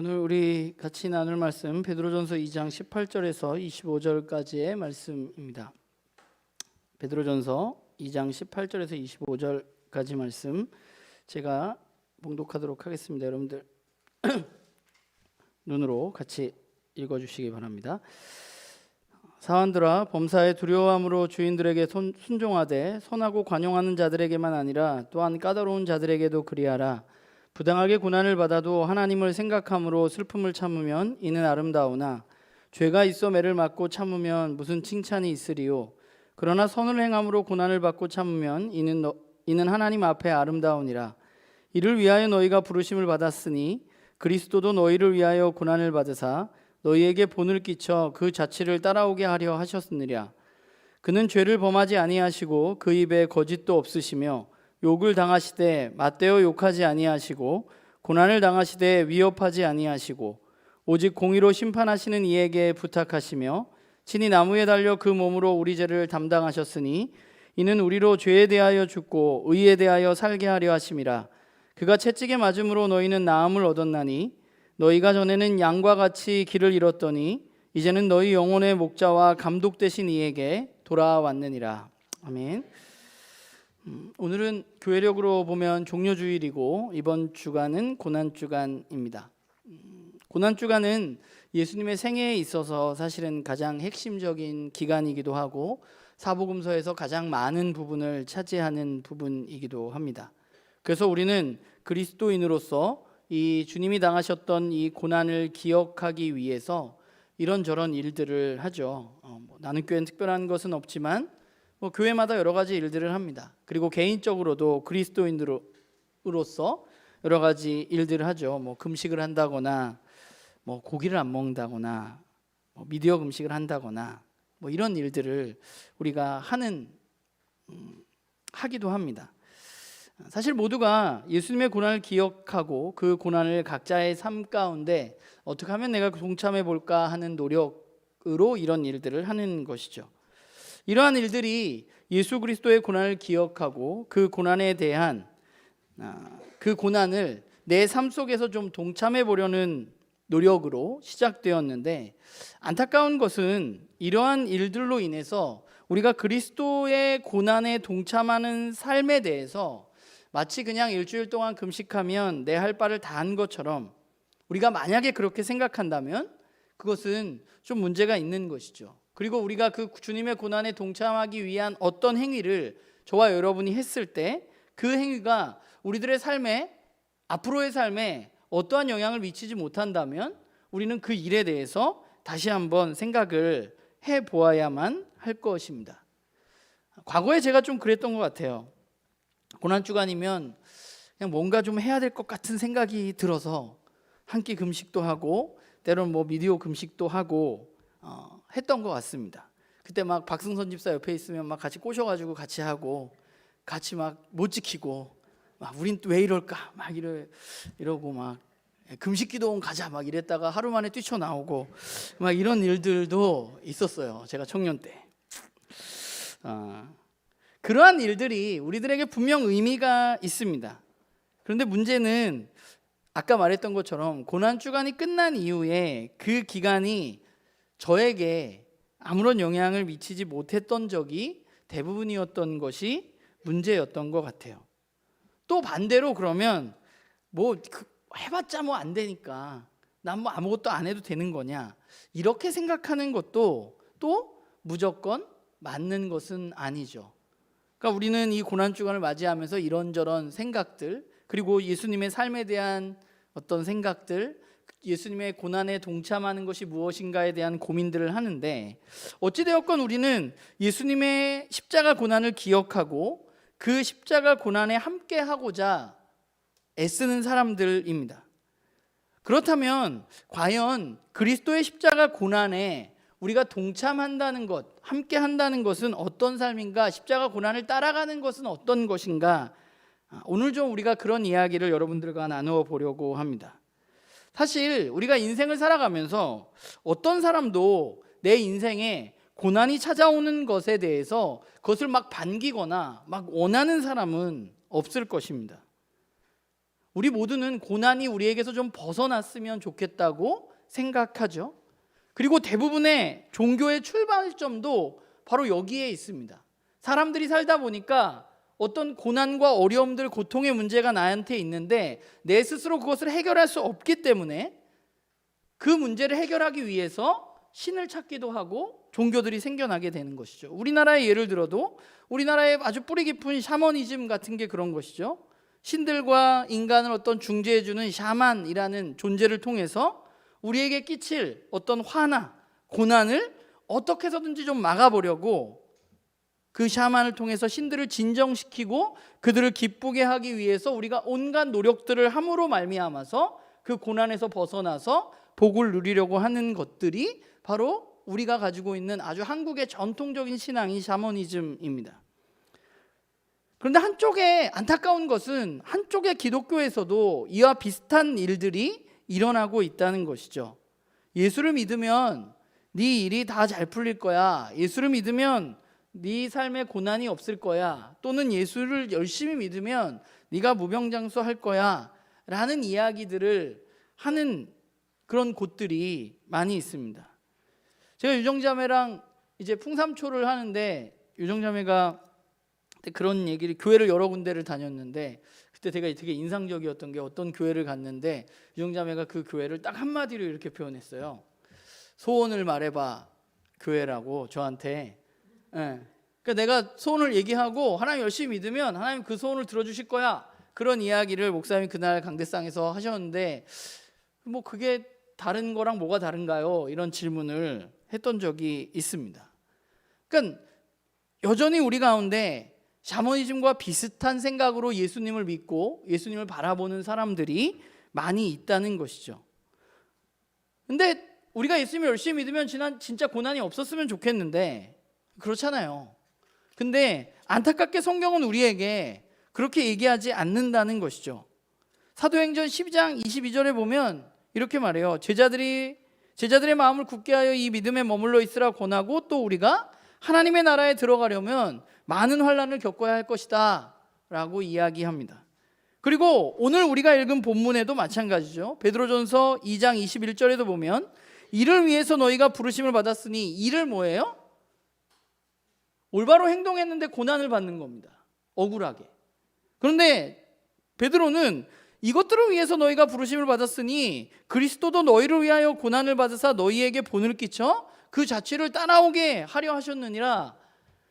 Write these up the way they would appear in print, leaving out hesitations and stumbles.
오늘 우리 같이 나눌 말씀 베드로전서 2장 18절에서 25절까지의 말씀입니다. 베드로전서 2장 18절에서 25절까지 말씀 제가 봉독하도록 하겠습니다. 여러분들 눈으로 같이 읽어주시기 바랍니다. 사환들아, 범사에 두려워함으로 주인들에게 순종하되 선하고 관용하는 자들에게만 아니라 또한 까다로운 자들에게도 그리하라. 부당하게 고난을 받아도 하나님을 생각함으로 슬픔을 참으면 이는 아름다우나 죄가 있어 매를 맞고 참으면 무슨 칭찬이 있으리요. 그러나 선을 행함으로 고난을 받고 참으면 이는 하나님 앞에 아름다우니라. 이를 위하여 너희가 부르심을 받았으니 그리스도도 너희를 위하여 고난을 받으사 너희에게 본을 끼쳐 그 자취를 따라오게 하려 하셨느니라. 그는 죄를 범하지 아니하시고 그 입에 거짓도 없으시며 욕을 당하시되 맞대어 욕하지 아니하시고 고난을 당하시되 위협하지 아니하시고 오직 공의로 심판하시는 이에게 부탁하시며 친히 나무에 달려 그 몸으로 우리 죄를 담당하셨으니 이는 우리로 죄에 대하여 죽고 의에 대하여 살게 하려 하심이라. 그가 채찍에 맞음으로 너희는 나음을 얻었나니 너희가 전에는 양과 같이 길을 잃었더니 이제는 너희 영혼의 목자와 감독 되신 이에게 돌아왔느니라. 아멘. 오늘은 교회력으로 보면 종료주일이고 이번 주간은 고난주간입니다. 고난주간은 예수님의 생애에 있어서 사실은 가장 핵심적인 기간이기도 하고 사복음서에서 가장 많은 부분을 차지하는 부분이기도 합니다. 그래서 우리는 그리스도인으로서 이 주님이 당하셨던 이 고난을 기억하기 위해서 이런저런 일들을 하죠. 나는 교회는 특별한 것은 없지만 교회마다 여러 가지 일들을 합니다. 그리고 개인적으로도 그리스도인으로서 여러 가지 일들을 하죠. 금식을 한다거나 고기를 안 먹는다거나 미디어 금식을 한다거나 이런 일들을 우리가 하기도 합니다. 사실 모두가 예수님의 고난을 기억하고 그 고난을 각자의 삶 가운데 어떻게 하면 내가 동참해 볼까 하는 노력으로 이런 일들을 하는 것이죠. 이러한 일들이 예수 그리스도의 고난을 기억하고 그 고난에 대한 그 고난을 내 삶 속에서 좀 동참해 보려는 노력으로 시작되었는데, 안타까운 것은 이러한 일들로 인해서 우리가 그리스도의 고난에 동참하는 삶에 대해서 마치 그냥 일주일 동안 금식하면 내 할 바를 다 한 것처럼 우리가 만약에 그렇게 생각한다면 그것은 좀 문제가 있는 것이죠. 그리고 우리가 그 주님의 고난에 동참하기 위한 어떤 행위를 저와 여러분이 했을 때 그 행위가 우리들의 삶에, 앞으로의 삶에 어떠한 영향을 미치지 못한다면 우리는 그 일에 대해서 다시 한번 생각을 해보아야만 할 것입니다. 과거에 제가 좀 그랬던 것 같아요. 고난주간이면 그냥 뭔가 좀 해야 될 것 같은 생각이 들어서 한 끼 금식도 하고 때로는 미디어 금식도 하고 했던 것 같습니다. 그때 막 박승선 집사 옆에 있으면 막 같이 꼬셔가지고 같이 하고 같이 막 못 지키고 막 우린 또 왜 이럴까 막 이러고 막 금식기도원 가자 막 이랬다가 하루 만에 뛰쳐나오고 막 이런 일들도 있었어요. 제가 청년 때. 그러한 일들이 우리들에게 분명 의미가 있습니다. 그런데 문제는 아까 말했던 것처럼 고난주간이 끝난 이후에 그 기간이 저에게 아무런 영향을 미치지 못했던 적이 대부분이었던 것이 문제였던 것 같아요. 또 반대로 그러면 해봤자 안 되니까 난 아무것도 안 해도 되는 거냐, 이렇게 생각하는 것도 또 무조건 맞는 것은 아니죠. 그러니까 우리는 이 고난주간을 맞이하면서 이런저런 생각들, 그리고 예수님의 삶에 대한 어떤 생각들, 예수님의 고난에 동참하는 것이 무엇인가에 대한 고민들을 하는데, 어찌되었건 우리는 예수님의 십자가 고난을 기억하고 그 십자가 고난에 함께 하고자 애쓰는 사람들입니다. 그렇다면 과연 그리스도의 십자가 고난에 우리가 동참한다는 것, 함께 한다는 것은 어떤 삶인가, 십자가 고난을 따라가는 것은 어떤 것인가, 오늘 좀 우리가 그런 이야기를 여러분들과 나누어 보려고 합니다. 사실 우리가 인생을 살아가면서 어떤 사람도 내 인생에 고난이 찾아오는 것에 대해서 그것을 막 반기거나 막 원하는 사람은 없을 것입니다. 우리 모두는 고난이 우리에게서 좀 벗어났으면 좋겠다고 생각하죠. 그리고 대부분의 종교의 출발점도 바로 여기에 있습니다. 사람들이 살다 보니까 어떤 고난과 어려움들, 고통의 문제가 나한테 있는데 내 스스로 그것을 해결할 수 없기 때문에 그 문제를 해결하기 위해서 신을 찾기도 하고 종교들이 생겨나게 되는 것이죠. 우리나라의 예를 들어도 우리나라의 아주 뿌리 깊은 샤머니즘 같은 게 그런 것이죠. 신들과 인간을 어떤 중재해주는 샤만이라는 존재를 통해서 우리에게 끼칠 어떤 화나 고난을 어떻게 해서든지 좀 막아보려고 그 샤만을 통해서 신들을 진정시키고 그들을 기쁘게 하기 위해서 우리가 온갖 노력들을 함으로 말미암아서 그 고난에서 벗어나서 복을 누리려고 하는 것들이 바로 우리가 가지고 있는 아주 한국의 전통적인 신앙인 샤머니즘입니다. 그런데 한쪽에 안타까운 것은 한쪽의 기독교에서도 이와 비슷한 일들이 일어나고 있다는 것이죠. 예수를 믿으면 네 일이 다 잘 풀릴 거야. 예수를 믿으면 네 삶에 고난이 없을 거야. 또는 예수를 열심히 믿으면 네가 무병장수할 거야 라는 이야기들을 하는 그런 곳들이 많이 있습니다. 제가 유정자매랑 이제 풍삼초를 하는데 유정자매가 그런 얘기를, 교회를 여러 군데를 다녔는데 그때 제가 되게 인상적이었던 게 어떤 교회를 갔는데 유정자매가 그 교회를 딱 한마디로 이렇게 표현했어요. 소원을 말해봐 교회라고 저한테. 그러니까 내가 소원을 얘기하고 하나님 열심히 믿으면 하나님 그 소원을 들어주실 거야. 그런 이야기를 목사님이 그날 강대상에서 하셨는데 뭐 그게 다른 거랑 뭐가 다른가요? 이런 질문을 했던 적이 있습니다. 그러니까 여전히 우리 가운데 샤머니즘과 비슷한 생각으로 예수님을 믿고 예수님을 바라보는 사람들이 많이 있다는 것이죠. 근데 우리가 예수님을 열심히 믿으면 진짜 고난이 없었으면 좋겠는데 그렇잖아요. 근데 안타깝게 성경은 우리에게 그렇게 얘기하지 않는다는 것이죠. 사도행전 12장 22절에 보면 이렇게 말해요. 제자들의 마음을 굳게 하여 이 믿음에 머물러 있으라 권하고 또 우리가 하나님의 나라에 들어가려면 많은 환난을 겪어야 할 것이다 라고 이야기합니다. 그리고 오늘 우리가 읽은 본문에도 마찬가지죠. 베드로전서 2장 21절에도 보면 이를 위해서 너희가 부르심을 받았으니 이를 뭐예요? 올바로 행동했는데 고난을 받는 겁니다. 억울하게. 그런데 베드로는 이것들을 위해서 너희가 부르심을 받았으니 그리스도도 너희를 위하여 고난을 받으사 너희에게 본을 끼쳐 그 자취를 따라오게 하려 하셨느니라.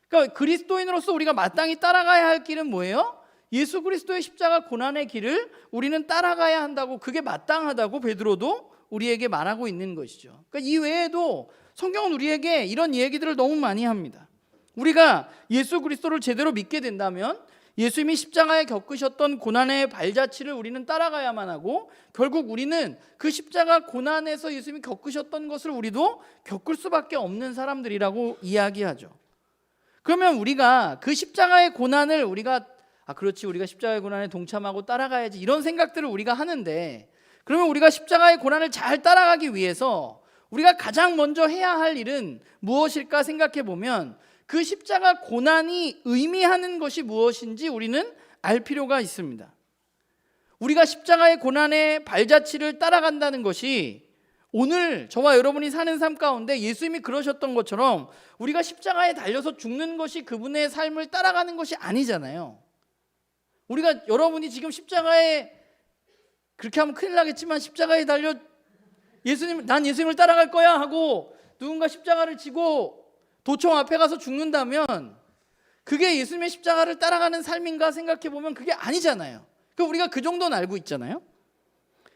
그러니까 그리스도인으로서 우리가 마땅히 따라가야 할 길은 뭐예요? 예수 그리스도의 십자가 고난의 길을 우리는 따라가야 한다고, 그게 마땅하다고 베드로도 우리에게 말하고 있는 것이죠. 그러니까 이 외에도 성경은 우리에게 이런 얘기들을 너무 많이 합니다. 우리가 예수 그리스도를 제대로 믿게 된다면 예수님이 십자가에 겪으셨던 고난의 발자취를 우리는 따라가야만 하고 결국 우리는 그 십자가 고난에서 예수님이 겪으셨던 것을 우리도 겪을 수밖에 없는 사람들이라고 이야기하죠. 그러면 우리가 그 십자가의 고난을 우리가 우리가 십자가의 고난에 동참하고 따라가야지 이런 생각들을 우리가 하는데, 그러면 우리가 십자가의 고난을 잘 따라가기 위해서 우리가 가장 먼저 해야 할 일은 무엇일까 생각해 보면 그 십자가 고난이 의미하는 것이 무엇인지 우리는 알 필요가 있습니다. 우리가 십자가의 고난의 발자취를 따라간다는 것이 오늘 저와 여러분이 사는 삶 가운데 예수님이 그러셨던 것처럼 우리가 십자가에 달려서 죽는 것이 그분의 삶을 따라가는 것이 아니잖아요. 우리가 여러분이 지금 십자가에, 그렇게 하면 큰일 나겠지만 십자가에 달려 난 예수님을 따라갈 거야 하고 누군가 십자가를 지고 도청 앞에 가서 죽는다면 그게 예수님의 십자가를 따라가는 삶인가 생각해 보면 그게 아니잖아요. 그러니까 우리가 그 정도는 알고 있잖아요.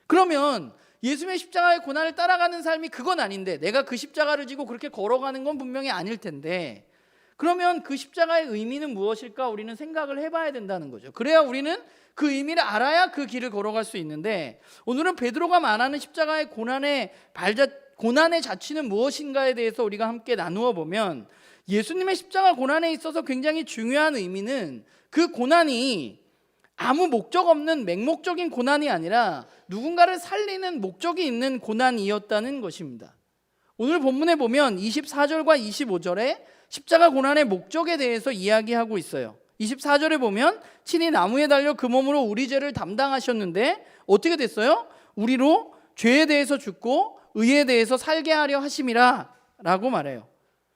그러면 예수님의 십자가의 고난을 따라가는 삶이 그건 아닌데, 내가 그 십자가를 지고 그렇게 걸어가는 건 분명히 아닐 텐데, 그러면 그 십자가의 의미는 무엇일까 우리는 생각을 해봐야 된다는 거죠. 그래야 우리는 그 의미를 알아야 그 길을 걸어갈 수 있는데, 오늘은 베드로가 말하는 십자가의 고난의 자취는 무엇인가에 대해서 우리가 함께 나누어 보면, 예수님의 십자가 고난에 있어서 굉장히 중요한 의미는 그 고난이 아무 목적 없는 맹목적인 고난이 아니라 누군가를 살리는 목적이 있는 고난이었다는 것입니다. 오늘 본문에 보면 24절과 25절에 십자가 고난의 목적에 대해서 이야기하고 있어요. 24절에 보면 친히 나무에 달려 그 몸으로 우리 죄를 담당하셨는데 어떻게 됐어요? 우리로 죄에 대해서 죽고 의에 대해서 살게 하려 하심이라 라고 말해요.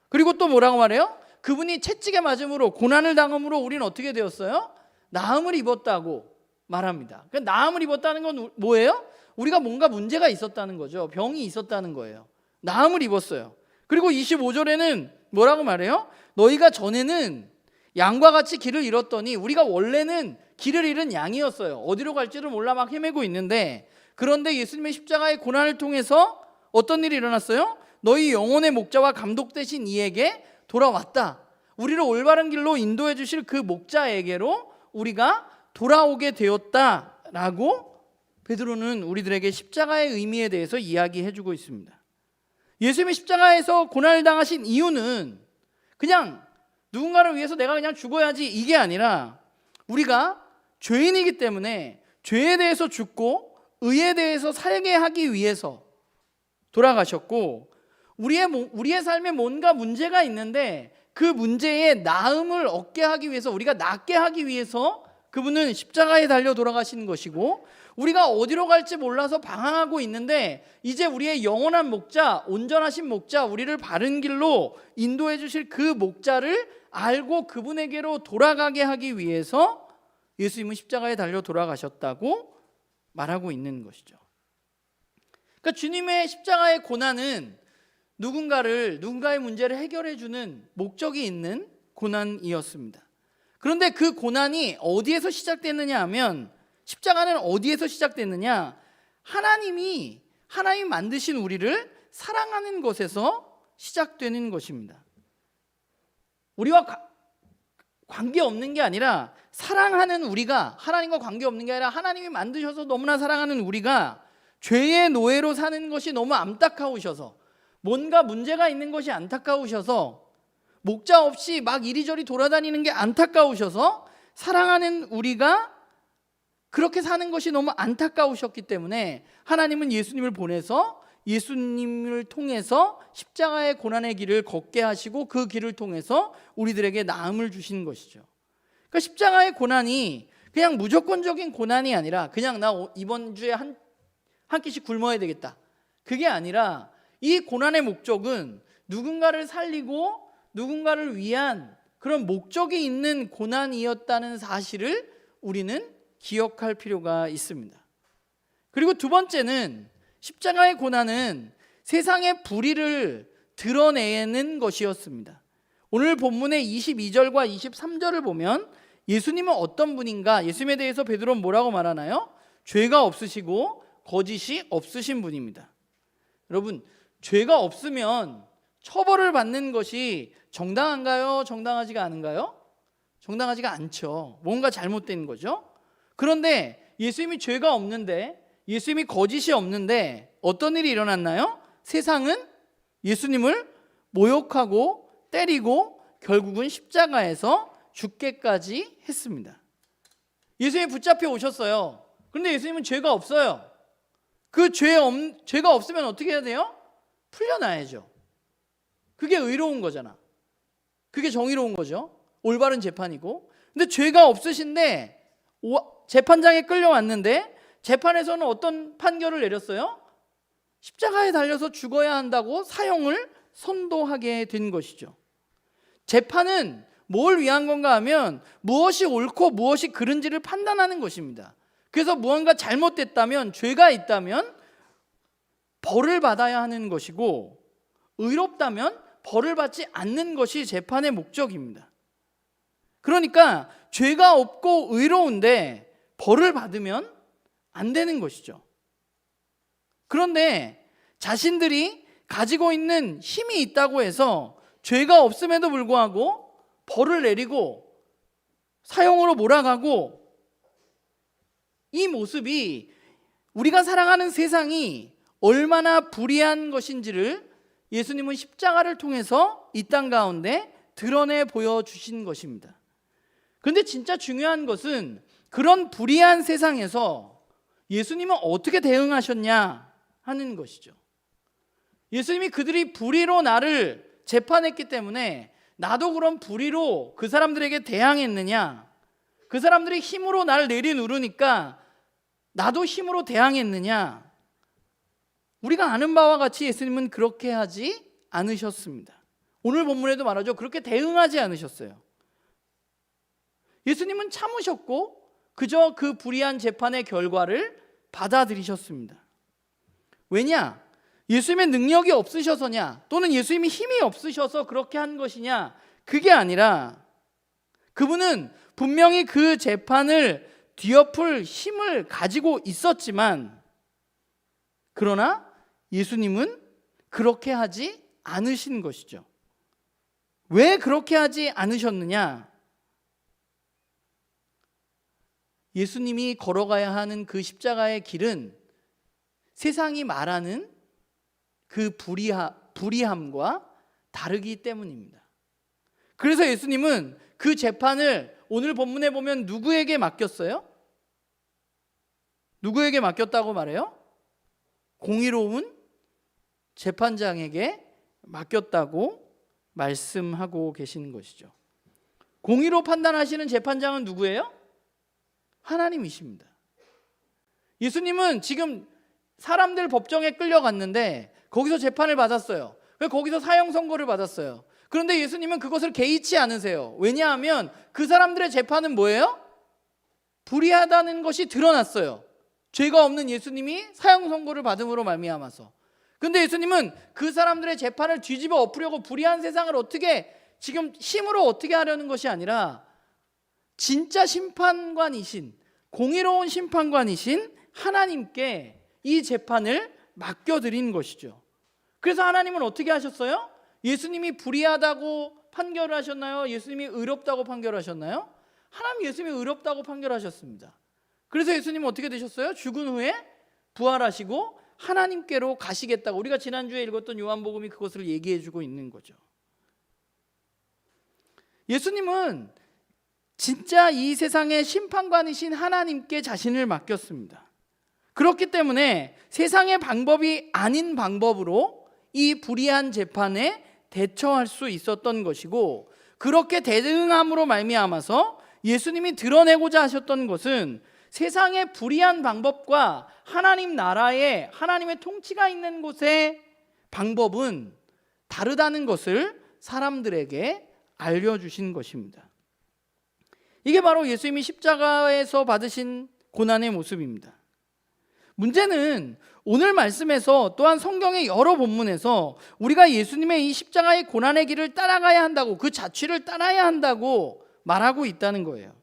그리고 또 뭐라고 말해요? 그분이 채찍에 맞음으로 고난을 당함으로 우리는 어떻게 되었어요? 나음을 입었다고 말합니다. 그러니까 나음을 입었다는 건 뭐예요? 우리가 뭔가 문제가 있었다는 거죠. 병이 있었다는 거예요. 나음을 입었어요. 그리고 25절에는 뭐라고 말해요? 너희가 전에는 양과 같이 길을 잃었더니, 우리가 원래는 길을 잃은 양이었어요. 어디로 갈지를 몰라 막 헤매고 있는데, 그런데 예수님의 십자가의 고난을 통해서 어떤 일이 일어났어요? 너희 영혼의 목자와 감독 되신 이에게 돌아왔다. 우리를 올바른 길로 인도해 주실 그 목자에게로 우리가 돌아오게 되었다라고 베드로는 우리들에게 십자가의 의미에 대해서 이야기해 주고 있습니다. 예수님이 십자가에서 고난을 당하신 이유는 그냥 누군가를 위해서 내가 그냥 죽어야지 이게 아니라, 우리가 죄인이기 때문에 죄에 대해서 죽고 의에 대해서 살게 하기 위해서 돌아가셨고, 우리의 삶에 뭔가 문제가 있는데 그 문제에 나음을 얻게 하기 위해서, 우리가 낫게 하기 위해서 그분은 십자가에 달려 돌아가신 것이고, 우리가 어디로 갈지 몰라서 방황하고 있는데 이제 우리의 영원한 목자, 온전하신 목자, 우리를 바른 길로 인도해 주실 그 목자를 알고 그분에게로 돌아가게 하기 위해서 예수님은 십자가에 달려 돌아가셨다고 말하고 있는 것이죠. 그러니까 주님의 십자가의 고난은 누군가의 문제를 해결해 주는 목적이 있는 고난이었습니다. 그런데 그 고난이 어디에서 시작됐느냐 하면, 십자가는 어디에서 시작됐느냐? 하나님 만드신 우리를 사랑하는 것에서 시작되는 것입니다. 우리와 관계없는 게 아니라, 사랑하는 우리가, 하나님과 관계없는 게 아니라 하나님이 만드셔서 너무나 사랑하는 우리가 죄의 노예로 사는 것이 너무 안타까우셔서, 뭔가 문제가 있는 것이 안타까우셔서, 목자 없이 막 이리저리 돌아다니는 게 안타까우셔서, 사랑하는 우리가 그렇게 사는 것이 너무 안타까우셨기 때문에 하나님은 예수님을 보내서 예수님을 통해서 십자가의 고난의 길을 걷게 하시고, 그 길을 통해서 우리들에게 나음을 주신 것이죠. 그러니까 십자가의 고난이 그냥 무조건적인 고난이 아니라, 그냥 나 이번 주에 한 끼씩 굶어야 되겠다, 그게 아니라, 이 고난의 목적은 누군가를 살리고 누군가를 위한 그런 목적이 있는 고난이었다는 사실을 우리는 기억할 필요가 있습니다. 그리고 두 번째는, 십자가의 고난은 세상의 불의를 드러내는 것이었습니다. 오늘 본문의 22절과 23절을 보면 예수님은 어떤 분인가? 예수님에 대해서 베드로는 뭐라고 말하나요? 죄가 없으시고 거짓이 없으신 분입니다. 여러분, 죄가 없으면 처벌을 받는 것이 정당한가요? 정당하지가 않은가요? 정당하지가 않죠. 뭔가 잘못된 거죠. 그런데 예수님이 죄가 없는데, 예수님이 거짓이 없는데 어떤 일이 일어났나요? 세상은 예수님을 모욕하고 때리고 결국은 십자가에서 죽게까지 했습니다. 예수님이 붙잡혀 오셨어요. 그런데 예수님은 죄가 없어요. 그 죄가 없으면 어떻게 해야 돼요? 풀려나야죠. 그게 의로운 거잖아. 그게 정의로운 거죠. 올바른 재판이고. 근데 죄가 없으신데 재판장에 끌려왔는데, 재판에서는 어떤 판결을 내렸어요? 십자가에 달려서 죽어야 한다고 사형을 선고하게 된 것이죠. 재판은 뭘 위한 건가 하면 무엇이 옳고 무엇이 그른지를 판단하는 것입니다. 그래서 무언가 잘못됐다면, 죄가 있다면 벌을 받아야 하는 것이고, 의롭다면 벌을 받지 않는 것이 재판의 목적입니다. 그러니까 죄가 없고 의로운데 벌을 받으면 안 되는 것이죠. 그런데 자신들이 가지고 있는 힘이 있다고 해서 죄가 없음에도 불구하고 벌을 내리고 사형으로 몰아가고, 이 모습이 우리가 살아가는 세상이 얼마나 불의한 것인지를 예수님은 십자가를 통해서 이 땅 가운데 드러내 보여주신 것입니다. 그런데 진짜 중요한 것은, 그런 불의한 세상에서 예수님은 어떻게 대응하셨냐 하는 것이죠. 예수님이 그들이 불의로 나를 재판했기 때문에 나도 그럼 불의로 그 사람들에게 대항했느냐? 그 사람들이 힘으로 나를 내리누르니까 나도 힘으로 대항했느냐? 우리가 아는 바와 같이 예수님은 그렇게 하지 않으셨습니다. 오늘 본문에도 말하죠. 그렇게 대응하지 않으셨어요. 예수님은 참으셨고 그저 그 불의한 재판의 결과를 받아들이셨습니다. 왜냐? 예수님의 능력이 없으셔서냐? 또는 예수님이 힘이 없으셔서 그렇게 한 것이냐? 그게 아니라 그분은 분명히 그 재판을 뒤엎을 힘을 가지고 있었지만, 그러나 예수님은 그렇게 하지 않으신 것이죠. 왜 그렇게 하지 않으셨느냐? 예수님이 걸어가야 하는 그 십자가의 길은 세상이 말하는 그 불의함과 다르기 때문입니다. 그래서 예수님은 그 재판을 오늘 본문에 보면 누구에게 맡겼어요? 누구에게 맡겼다고 말해요? 공의로운 재판장에게 맡겼다고 말씀하고 계시는 것이죠. 공의로 판단하시는 재판장은 누구예요? 하나님이십니다. 예수님은 지금 사람들 법정에 끌려갔는데 거기서 재판을 받았어요. 거기서 사형 선고를 받았어요. 그런데 예수님은 그것을 개의치 않으세요. 왜냐하면 그 사람들의 재판은 뭐예요? 불의하다는 것이 드러났어요. 죄가 없는 예수님이 사형 선고를 받음으로 말미암아서. 그런데 예수님은 그 사람들의 재판을 뒤집어 엎으려고 불의한 세상을 어떻게 지금 힘으로 어떻게 하려는 것이 아니라 진짜 심판관이신, 공의로운 심판관이신 하나님께 이 재판을 맡겨드린 것이죠. 그래서 하나님은 어떻게 하셨어요? 예수님이 불의하다고 판결을 하셨나요? 예수님이 의롭다고 판결하셨나요? 하나님 예수님이 의롭다고 판결하셨습니다. 그래서 예수님은 어떻게 되셨어요? 죽은 후에 부활하시고 하나님께로 가시겠다고, 우리가 지난주에 읽었던 요한복음이 그것을 얘기해주고 있는 거죠. 예수님은 진짜 이 세상의 심판관이신 하나님께 자신을 맡겼습니다. 그렇기 때문에 세상의 방법이 아닌 방법으로 이 불의한 재판에 대처할 수 있었던 것이고, 그렇게 대응함으로 말미암아서 예수님이 드러내고자 하셨던 것은 세상의 불의한 방법과 하나님 나라의 하나님의 통치가 있는 곳의 방법은 다르다는 것을 사람들에게 알려주신 것입니다. 이게 바로 예수님이 십자가에서 받으신 고난의 모습입니다. 문제는 오늘 말씀에서 또한 성경의 여러 본문에서 우리가 예수님의 이 십자가의 고난의 길을 따라가야 한다고, 그 자취를 따라야 한다고 말하고 있다는 거예요.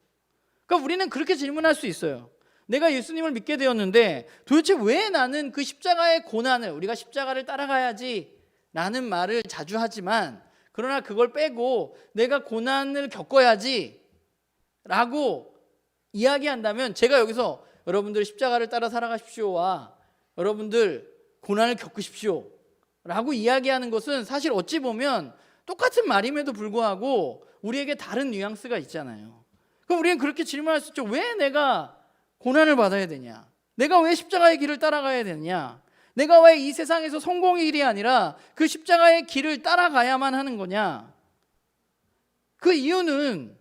그러니까 우리는 그렇게 질문할 수 있어요. 내가 예수님을 믿게 되었는데 도대체 왜 나는 그 십자가의 고난을, 우리가 십자가를 따라가야지 라는 말을 자주 하지만, 그러나 그걸 빼고 내가 고난을 겪어야지 라고 이야기한다면, 제가 여기서 여러분들 십자가를 따라 살아가십시오와 여러분들 고난을 겪으십시오 라고 이야기하는 것은 사실 어찌 보면 똑같은 말임에도 불구하고 우리에게 다른 뉘앙스가 있잖아요. 그럼 우리는 그렇게 질문할 수 있죠. 왜 내가 고난을 받아야 되냐? 내가 왜 십자가의 길을 따라가야 되냐? 내가 왜 이 세상에서 성공의 길이 아니라 그 십자가의 길을 따라가야만 하는 거냐? 그 이유는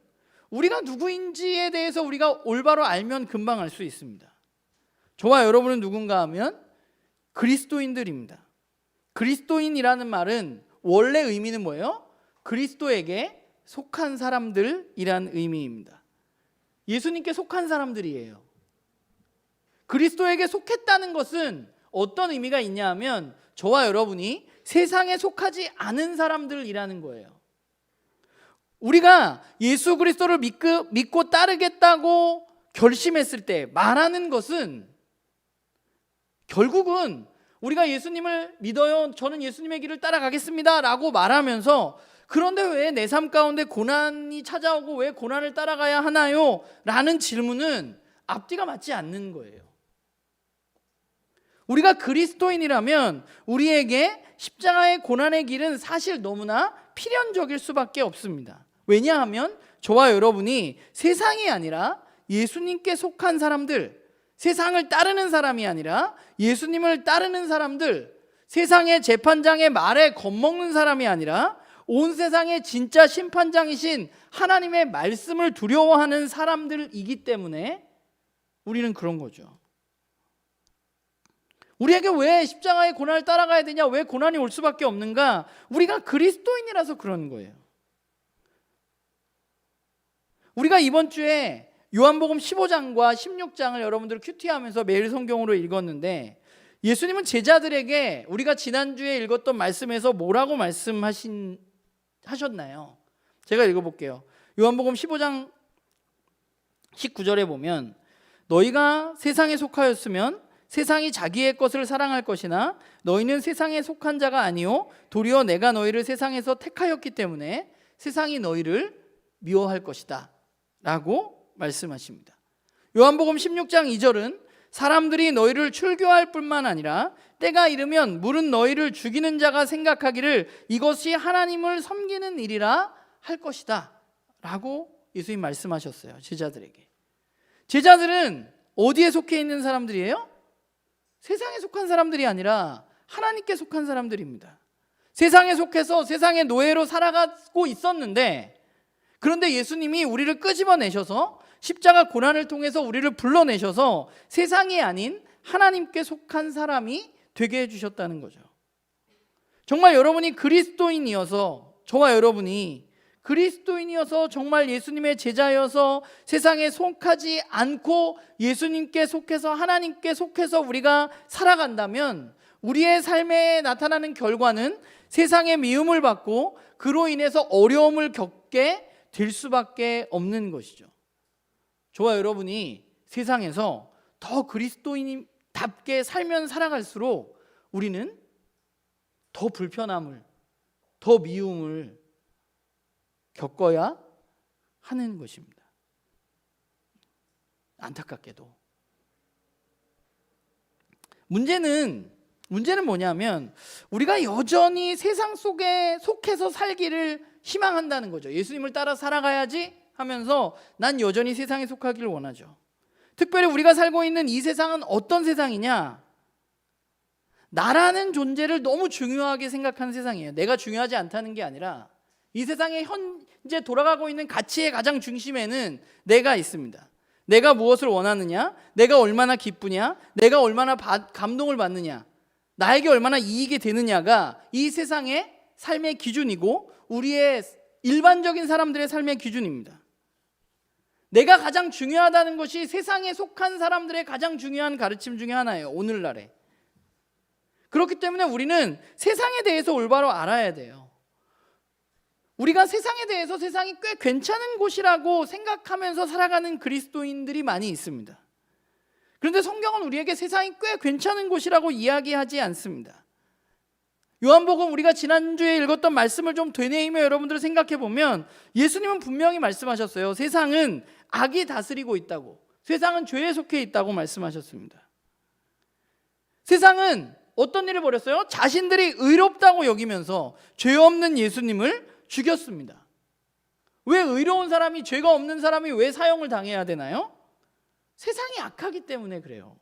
우리가 누구인지에 대해서 우리가 올바로 알면 금방 알 수 있습니다. 저와 여러분은 누군가 하면 그리스도인들입니다. 그리스도인이라는 말은 원래 의미는 뭐예요? 그리스도에게 속한 사람들이란 의미입니다. 예수님께 속한 사람들이에요. 그리스도에게 속했다는 것은 어떤 의미가 있냐 하면 저와 여러분이 세상에 속하지 않은 사람들이라는 거예요. 우리가 예수 그리스도를 믿고 따르겠다고 결심했을 때 말하는 것은 결국은 우리가 예수님을 믿어요, 저는 예수님의 길을 따라가겠습니다 라고 말하면서, 그런데 왜 내 삶 가운데 고난이 찾아오고 왜 고난을 따라가야 하나요? 라는 질문은 앞뒤가 맞지 않는 거예요. 우리가 그리스도인이라면 우리에게 십자가의 고난의 길은 사실 너무나 필연적일 수밖에 없습니다. 왜냐하면 저와 여러분이 세상이 아니라 예수님께 속한 사람들, 세상을 따르는 사람이 아니라 예수님을 따르는 사람들, 세상의 재판장의 말에 겁먹는 사람이 아니라 온 세상의 진짜 심판장이신 하나님의 말씀을 두려워하는 사람들이기 때문에 우리는 그런 거죠. 우리에게 왜 십자가의 고난을 따라가야 되냐, 왜 고난이 올 수밖에 없는가? 우리가 그리스도인이라서 그런 거예요. 우리가 이번 주에 요한복음 15장과 16장을 여러분들 큐티하면서 매일 성경으로 읽었는데, 예수님은 제자들에게 우리가 지난주에 읽었던 말씀에서 뭐라고 하셨나요? 제가 읽어볼게요. 요한복음 15장 19절에 보면, 너희가 세상에 속하였으면 세상이 자기의 것을 사랑할 것이나 너희는 세상에 속한 자가 아니요 도리어 내가 너희를 세상에서 택하였기 때문에 세상이 너희를 미워할 것이다 라고 말씀하십니다. 요한복음 16장 2절은 사람들이 너희를 출교할 뿐만 아니라 때가 이르면 물은 너희를 죽이는 자가 생각하기를 이것이 하나님을 섬기는 일이라 할 것이다 라고 예수님 말씀하셨어요. 제자들에게. 제자들은 어디에 속해 있는 사람들이에요? 세상에 속한 사람들이 아니라 하나님께 속한 사람들입니다. 세상에 속해서 세상의 노예로 살아가고 있었는데, 그런데 예수님이 우리를 끄집어내셔서 십자가 고난을 통해서 우리를 불러내셔서 세상이 아닌 하나님께 속한 사람이 되게 해주셨다는 거죠. 정말 여러분이 그리스도인이어서, 저와 여러분이 그리스도인이어서 정말 예수님의 제자여서 세상에 속하지 않고 예수님께 속해서 하나님께 속해서 우리가 살아간다면 우리의 삶에 나타나는 결과는 세상의 미움을 받고 그로 인해서 어려움을 겪게 될 수밖에 없는 것이죠. 저와 여러분이 세상에서 더 그리스도인답게 살면 살아갈수록 우리는 더 불편함을, 더 미움을 겪어야 하는 것입니다. 안타깝게도. 문제는 뭐냐면 우리가 여전히 세상 속에 속해서 살기를 희망한다는 거죠. 예수님을 따라 살아가야지 하면서 난 여전히 세상에 속하기를 원하죠. 특별히 우리가 살고 있는 이 세상은 어떤 세상이냐? 나라는 존재를 너무 중요하게 생각하는 세상이에요. 내가 중요하지 않다는 게 아니라 이 세상에 현재 돌아가고 있는 가치의 가장 중심에는 내가 있습니다. 내가 무엇을 원하느냐, 내가 얼마나 기쁘냐, 내가 얼마나 감동을 받느냐, 나에게 얼마나 이익이 되느냐가 이 세상의 삶의 기준이고 우리의 일반적인 사람들의 삶의 기준입니다. 내가 가장 중요하다는 것이 세상에 속한 사람들의 가장 중요한 가르침 중에 하나예요. 오늘날에. 그렇기 때문에 우리는 세상에 대해서 올바로 알아야 돼요. 우리가 세상에 대해서 세상이 꽤 괜찮은 곳이라고 생각하면서 살아가는 그리스도인들이 많이 있습니다. 그런데 성경은 우리에게 세상이 꽤 괜찮은 곳이라고 이야기하지 않습니다. 요한복음 우리가 지난주에 읽었던 말씀을 좀 되뇌이며 여러분들 생각해 보면 예수님은 분명히 말씀하셨어요. 세상은 악이 다스리고 있다고, 세상은 죄에 속해 있다고 말씀하셨습니다. 세상은 어떤 일을 벌였어요? 자신들이 의롭다고 여기면서 죄 없는 예수님을 죽였습니다. 왜 의로운 사람이, 죄가 없는 사람이 왜 사형을 당해야 되나요? 세상이 악하기 때문에 그래요.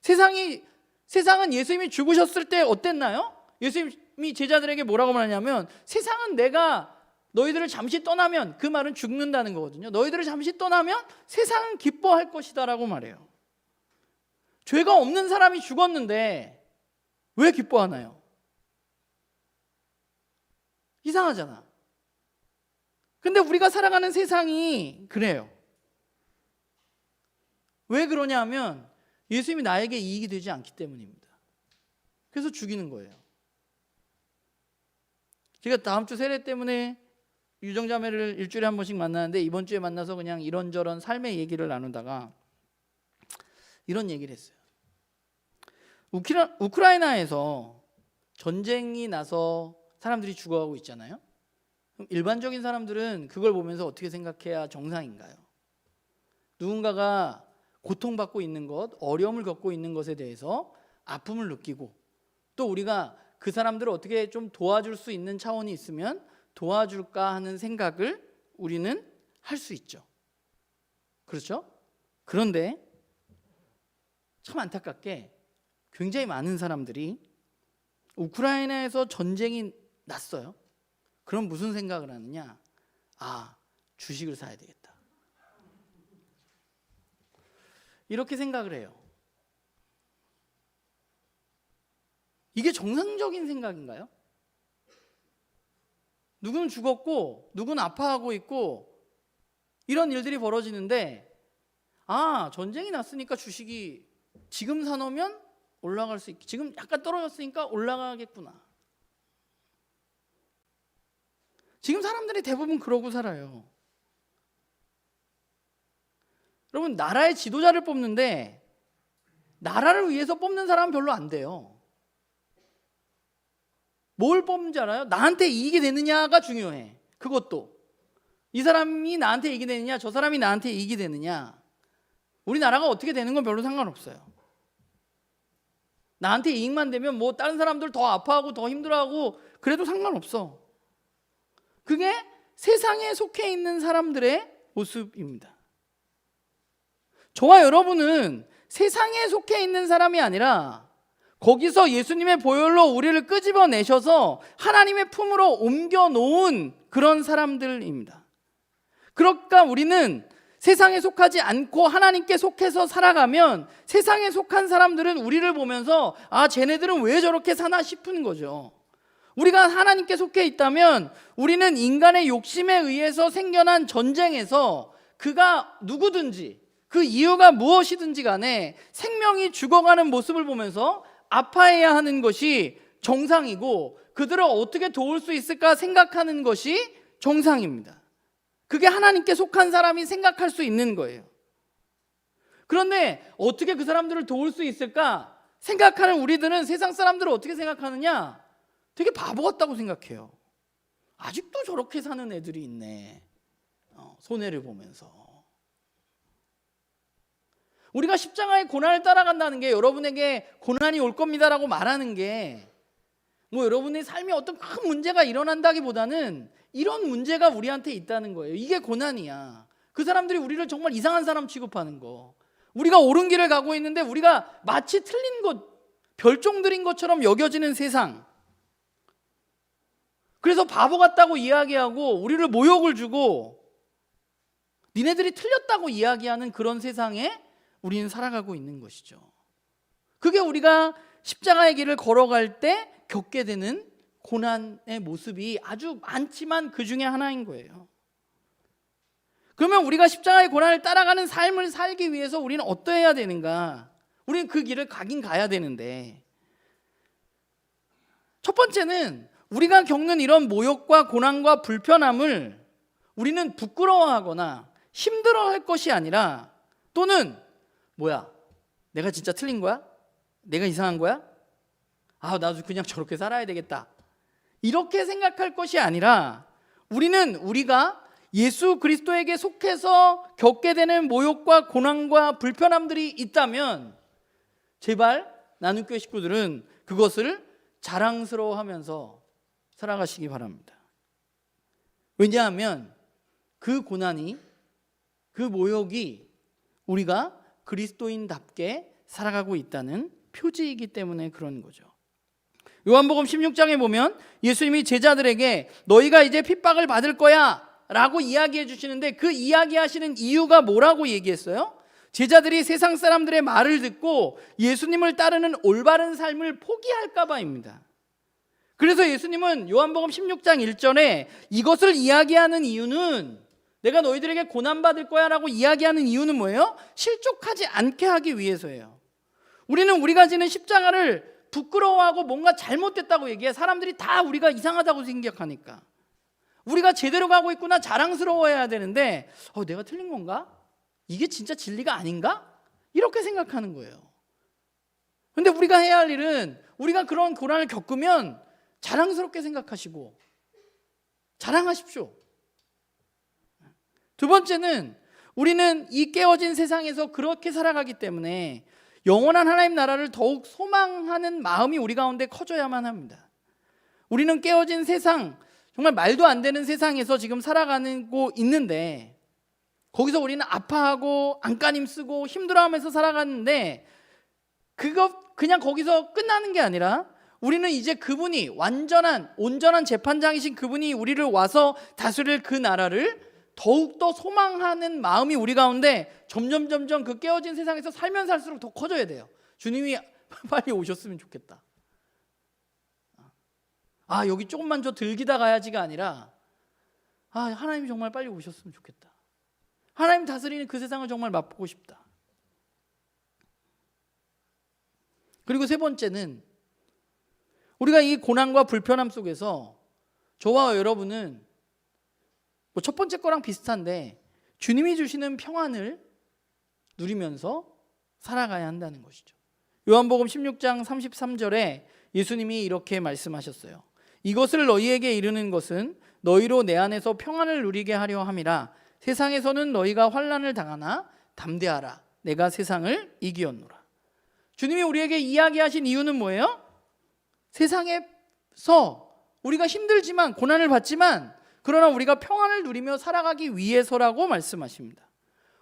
세상은 예수님이 죽으셨을 때 어땠나요? 예수님이 제자들에게 뭐라고 말하냐면 세상은 내가 너희들을 잠시 떠나면, 그 말은 죽는다는 거거든요. 너희들을 잠시 떠나면 세상은 기뻐할 것이다 라고 말해요. 죄가 없는 사람이 죽었는데 왜 기뻐하나요? 이상하잖아. 근데 우리가 살아가는 세상이 그래요. 왜 그러냐 하면 예수님이 나에게 이익이 되지 않기 때문입니다. 그래서 죽이는 거예요. 제가 다음 주 세례 때문에 유정자매를 일주일에 한 번씩 만나는데 이번 주에 만나서 그냥 이런저런 삶의 얘기를 나누다가 이런 얘기를 했어요. 우크라이나에서 전쟁이 나서 사람들이 죽어가고 있잖아요. 그럼 일반적인 사람들은 그걸 보면서 어떻게 생각해야 정상인가요? 누군가가 고통받고 있는 것, 어려움을 겪고 있는 것에 대해서 아픔을 느끼고 또 우리가 그 사람들을 어떻게 좀 도와줄 수 있는 차원이 있으면 도와줄까 하는 생각을 우리는 할 수 있죠. 그렇죠? 그런데 참 안타깝게 굉장히 많은 사람들이 우크라이나에서 전쟁이 났어요. 그럼 무슨 생각을 하느냐? 주식을 사야 되겠다. 이렇게 생각을 해요. 이게 정상적인 생각인가요? 누구는 죽었고 누구는 아파하고 있고 이런 일들이 벌어지는데 전쟁이 났으니까 주식이 지금 사놓으면 올라갈 수 있고 지금 약간 떨어졌으니까 올라가겠구나. 지금 사람들이 대부분 그러고 살아요. 여러분, 나라의 지도자를 뽑는데 나라를 위해서 뽑는 사람은 별로 안 돼요. 뭘 뽑는지 알아요? 나한테 이익이 되느냐가 중요해. 그것도 이 사람이 나한테 이익이 되느냐 저 사람이 나한테 이익이 되느냐. 우리나라가 어떻게 되는 건 별로 상관없어요. 나한테 이익만 되면 뭐 다른 사람들 더 아파하고 더 힘들어하고 그래도 상관없어. 그게 세상에 속해 있는 사람들의 모습입니다. 저와 여러분은 세상에 속해 있는 사람이 아니라 거기서 예수님의 보혈로 우리를 끄집어내셔서 하나님의 품으로 옮겨놓은 그런 사람들입니다. 그러니까 우리는 세상에 속하지 않고 하나님께 속해서 살아가면 세상에 속한 사람들은 우리를 보면서 쟤네들은 왜 저렇게 사나 싶은 거죠. 우리가 하나님께 속해 있다면 우리는 인간의 욕심에 의해서 생겨난 전쟁에서 그가 누구든지 그 이유가 무엇이든지 간에 생명이 죽어가는 모습을 보면서 아파해야 하는 것이 정상이고 그들을 어떻게 도울 수 있을까 생각하는 것이 정상입니다. 그게 하나님께 속한 사람이 생각할 수 있는 거예요. 그런데 어떻게 그 사람들을 도울 수 있을까 생각하는 우리들은 세상 사람들을 어떻게 생각하느냐? 되게 바보 같다고 생각해요. 아직도 저렇게 사는 애들이 있네. 손해를 보면서. 우리가 십자가의 고난을 따라간다는 게 여러분에게 고난이 올 겁니다라고 말하는 게 뭐 여러분의 삶에 어떤 큰 문제가 일어난다기보다는 이런 문제가 우리한테 있다는 거예요. 이게 고난이야. 그 사람들이 우리를 정말 이상한 사람 취급하는 거. 우리가 옳은 길을 가고 있는데 우리가 마치 틀린 것, 별종들인 것처럼 여겨지는 세상. 그래서 바보 같다고 이야기하고 우리를 모욕을 주고 니네들이 틀렸다고 이야기하는 그런 세상에 우리는 살아가고 있는 것이죠. 그게 우리가 십자가의 길을 걸어갈 때 겪게 되는 고난의 모습이 아주 많지만 그 중에 하나인 거예요. 그러면 우리가 십자가의 고난을 따라가는 삶을 살기 위해서 우리는 어떠해야 되는가? 우리는 그 길을 가긴 가야 되는데 첫 번째는 우리가 겪는 이런 모욕과 고난과 불편함을 우리는 부끄러워하거나 힘들어할 것이 아니라 또는 뭐야? 내가 진짜 틀린 거야? 내가 이상한 거야? 나도 그냥 저렇게 살아야 되겠다. 이렇게 생각할 것이 아니라 우리가 예수 그리스도에게 속해서 겪게 되는 모욕과 고난과 불편함들이 있다면 제발 나눔교회 식구들은 그것을 자랑스러워하면서 살아가시기 바랍니다. 왜냐하면 그 고난이 그 모욕이 우리가 그리스도인답게 살아가고 있다는 표지이기 때문에 그런 거죠. 요한복음 16장에 보면 예수님이 제자들에게 너희가 이제 핍박을 받을 거야 라고 이야기해 주시는데 그 이야기하시는 이유가 뭐라고 얘기했어요? 제자들이 세상 사람들의 말을 듣고 예수님을 따르는 올바른 삶을 포기할까 봐입니다. 그래서 예수님은 요한복음 16장 1절에 이것을 이야기하는 이유는 내가 너희들에게 고난받을 거야 라고 이야기하는 이유는 뭐예요? 실족하지 않게 하기 위해서예요. 우리는 우리가 지는 십자가를 부끄러워하고 뭔가 잘못됐다고 얘기해. 사람들이 다 우리가 이상하다고 생각하니까. 우리가 제대로 가고 있구나 자랑스러워해야 되는데 내가 틀린 건가? 이게 진짜 진리가 아닌가? 이렇게 생각하는 거예요. 그런데 우리가 해야 할 일은 우리가 그런 고난을 겪으면 자랑스럽게 생각하시고 자랑하십시오. 두 번째는 우리는 이 깨어진 세상에서 그렇게 살아가기 때문에 영원한 하나님 나라를 더욱 소망하는 마음이 우리 가운데 커져야만 합니다. 우리는 깨어진 세상, 정말 말도 안 되는 세상에서 지금 살아가고 있는데 거기서 우리는 아파하고 안간힘 쓰고 힘들어하면서 살아가는데 그냥 거기서 끝나는 게 아니라 우리는 이제 그분이 온전한 재판장이신 그분이 우리를 와서 다스릴 그 나라를 더욱더 소망하는 마음이 우리 가운데 점점 그 깨어진 세상에서 살면 살수록 더 커져야 돼요. 주님이 빨리 오셨으면 좋겠다. 여기 조금만 더 들기다 가야지가 아니라 하나님이 정말 빨리 오셨으면 좋겠다. 하나님 다스리는 그 세상을 정말 맛보고 싶다. 그리고 세 번째는 우리가 이 고난과 불편함 속에서 저와 여러분은 첫 번째 거랑 비슷한데 주님이 주시는 평안을 누리면서 살아가야 한다는 것이죠. 요한복음 16장 33절에 예수님이 이렇게 말씀하셨어요. 이것을 너희에게 이르는 것은 너희로 내 안에서 평안을 누리게 하려 함이라. 세상에서는 너희가 환난을 당하나 담대하라. 내가 세상을 이기었노라. 주님이 우리에게 이야기하신 이유는 뭐예요? 세상에서 우리가 힘들지만 고난을 받지만 그러나 우리가 평안을 누리며 살아가기 위해서라고 말씀하십니다.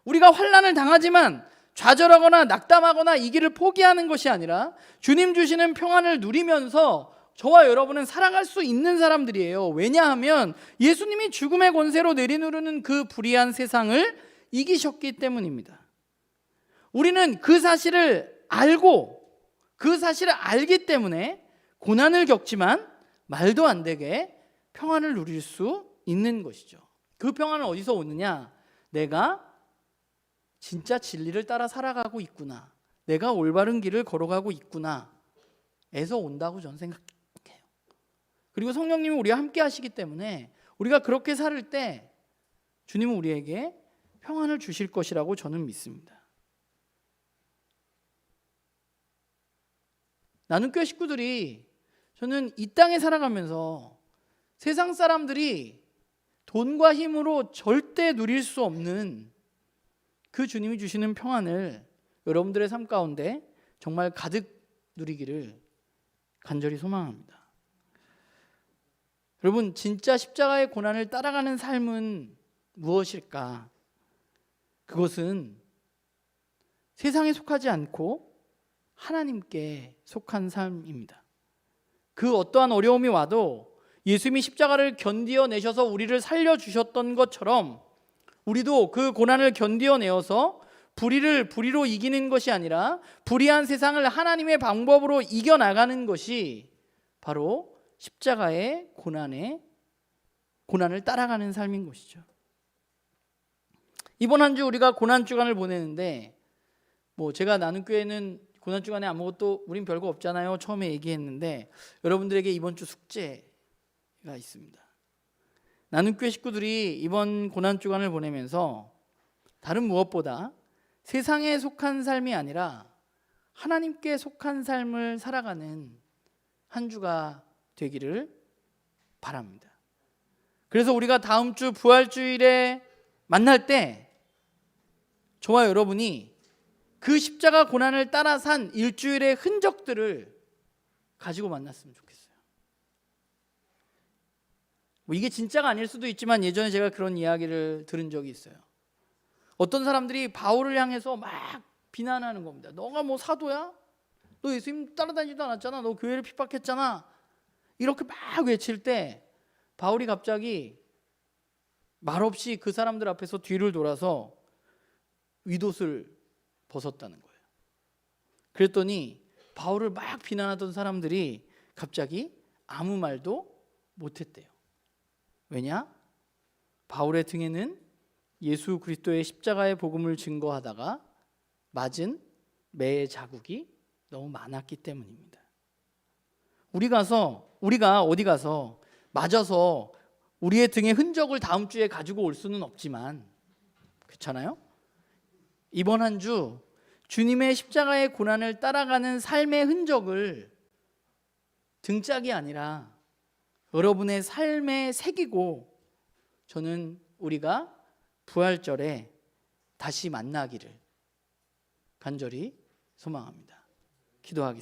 우리가 환난을 당하지만 좌절하거나 낙담하거나 이 길을 포기하는 것이 아니라 주님 주시는 평안을 누리면서 저와 여러분은 살아갈 수 있는 사람들이에요. 왜냐하면 예수님이 죽음의 권세로 내리누르는 그 불의한 세상을 이기셨기 때문입니다. 우리는 그 사실을 알기 때문에 고난을 겪지만 말도 안 되게 평안을 누릴 수 있는 것이죠. 그 평안은 어디서 오느냐? 내가 진짜 진리를 따라 살아가고 있구나, 내가 올바른 길을 걸어가고 있구나 에서 온다고 저는 생각해요. 그리고 성령님이 우리와 함께 하시기 때문에 우리가 그렇게 살 때 주님은 우리에게 평안을 주실 것이라고 저는 믿습니다. 나눔교회 식구들이 저는 이 땅에 살아가면서 세상 사람들이 돈과 힘으로 절대 누릴 수 없는 그 주님이 주시는 평안을 여러분들의 삶 가운데 정말 가득 누리기를 간절히 소망합니다. 여러분, 진짜 십자가의 고난을 따라가는 삶은 무엇일까? 그것은 세상에 속하지 않고 하나님께 속한 삶입니다. 그 어떠한 어려움이 와도 예수님이 십자가를 견디어내셔서 우리를 살려주셨던 것처럼 우리도 그 고난을 견디어내어서 불의로 이기는 것이 아니라 불의한 세상을 하나님의 방법으로 이겨나가는 것이 바로 십자가의 고난을 따라가는 삶인 것이죠. 이번 한 주 우리가 고난주간을 보내는데 제가 나눔교회는 고난주간에 아무것도 우린 별거 없잖아요. 처음에 얘기했는데 여러분들에게 이번 주 숙제가 있습니다. 나눔교회 식구들이 이번 고난주간을 보내면서 다른 무엇보다 세상에 속한 삶이 아니라 하나님께 속한 삶을 살아가는 한 주가 되기를 바랍니다. 그래서 우리가 다음 주 부활주일에 만날 때 저와 여러분이 그 십자가 고난을 따라 산 일주일의 흔적들을 가지고 만났으면 좋겠어요. 이게 진짜가 아닐 수도 있지만 예전에 제가 그런 이야기를 들은 적이 있어요. 어떤 사람들이 바울을 향해서 막 비난하는 겁니다. 너가 사도야? 너 예수님 따라다니지도 않았잖아. 너 교회를 핍박했잖아. 이렇게 막 외칠 때 바울이 갑자기 말없이 그 사람들 앞에서 뒤를 돌아서 윗옷을 벗었다는 거예요. 그랬더니 바울을 막 비난하던 사람들이 갑자기 아무 말도 못했대요. 왜냐? 바울의 등에는 예수 그리스도의 십자가의 복음을 증거하다가 맞은 매의 자국이 너무 많았기 때문입니다. 우리가 어디 가서 맞아서 우리의 등의 흔적을 다음 주에 가지고 올 수는 없지만, 그렇잖아요? 이번 한 주 주님의 십자가의 고난을 따라가는 삶의 흔적을 등짝이 아니라 여러분의 삶에 새기고 저는 우리가 부활절에 다시 만나기를 간절히 소망합니다. 기도하겠습니다.